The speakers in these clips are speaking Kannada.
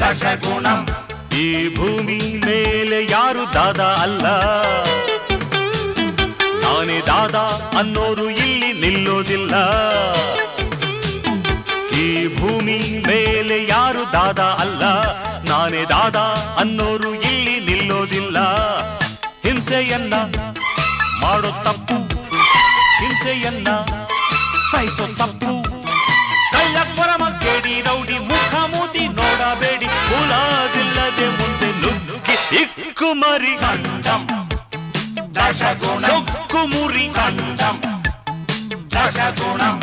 ದಶಗುಣಂ. ಈ ಭೂಮಿ ಮೇಲೆ ಯಾರು ದಾದ ಅಲ್ಲ, ನಾನೇ ದಾದ ಅನ್ನೋರು ಇಲ್ಲಿ ನಿಲ್ಲೋದಿಲ್ಲ. ಈ ಭೂಮಿ ಮೇಲೆ ಯಾರು ದಾದ ಅಲ್ಲ, ನಾನೇ ದಾದ ಅನ್ನೋರು ಇಲ್ಲಿ ನಿಲ್ಲೋದಿಲ್ಲ. ಹಿಂಸೆಯನ್ನ ಮಾಡೋ ತಪ್ಪು, ಹಿಂಸೆಯನ್ನ ಸಹಿಸೋ ತಪ್ಪು. ಕಳ್ಳಪ್ಪರಮ ಕೇಡಿ ರೌಡಿ ಮುಖ ಮೂತಿ ನೋಡಬೇಡಿ, ಮುಲಾಜಿಲ್ಲದೆ ಮುಂದೆ ನುಗ್ಗಿ ಇಕ್ಕು ಮರಿ ಖಂಡಂ ದಶಗುಣಂ. ಸೊಕ್ಕು ಮುರಿ ಖಂಡಂ ದಶಗುಣಂ.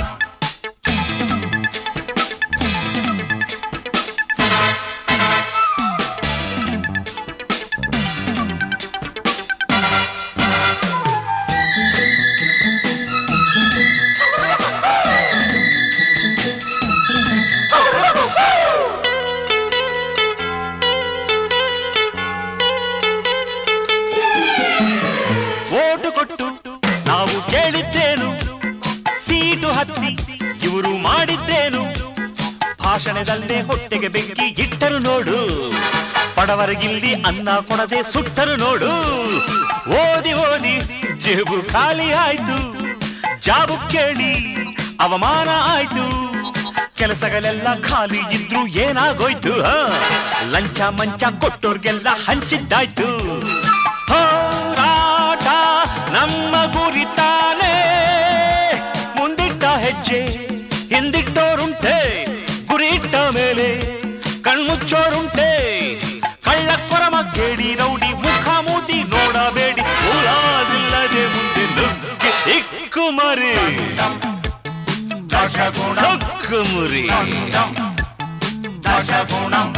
ನಾವು ಕೇಳಿದ್ದೇನು, ಸೀಟು ಹತ್ತಿ ಇವರು ಮಾಡಿದ್ದೇನು. ಭಾಷಣದಲ್ಲೇ ಹೊಟ್ಟೆಗೆ ಬೆಂಕಿ ಇಟ್ಟರು ನೋಡು, ಬಡವರಿಗಿಲ್ಲಿ ಅನ್ನ ಕೊಡದೆ ಸುಟ್ಟರು ನೋಡು. ಓದಿ ಓದಿ ಜೇಬು ಖಾಲಿ ಆಯ್ತು, ಜಾಬು ಕೇಳಿ ಅವಮಾನ ಆಯ್ತು. ಕೆಲಸಗಳೆಲ್ಲ ಖಾಲಿ ಇದ್ರು ಏನಾಗೋಯ್ತು, ಲಂಚ ಮಂಚ ಕೊಟ್ಟೋರ್ಗೆಲ್ಲ ಹಂಚಿದ್ದಾಯ್ತು. ಹೋರಾಟ ನಮ್ಮ ಗುರಿ ತಾನೇ, ಮುಂದಿಟ್ಟ ಹೆಜ್ಜೆ ಹಿಂದಿಟ್ಟೋರುಂಟೆ, ಗುರಿ ಇಟ್ಟ ಮೇಲೆ ಕಣ್ಮುಚ್ಚೋರುಂಟೆ. ಕಳ್ಳಕೊರಮ ಕೇಳಿ ರೌಡಿ ಮುಖ ಮೂತಿ ನೋಡಬೇಡಿ, ಮುಲಾಜಿಲ್ಲದೆ ಮುಂದೆ ನುಗ್ಗಿ ಇಕ್ಕು ಮರಿ ಸೊಕ್ಕು ಮುರಿ ದಶಗುಣಂ.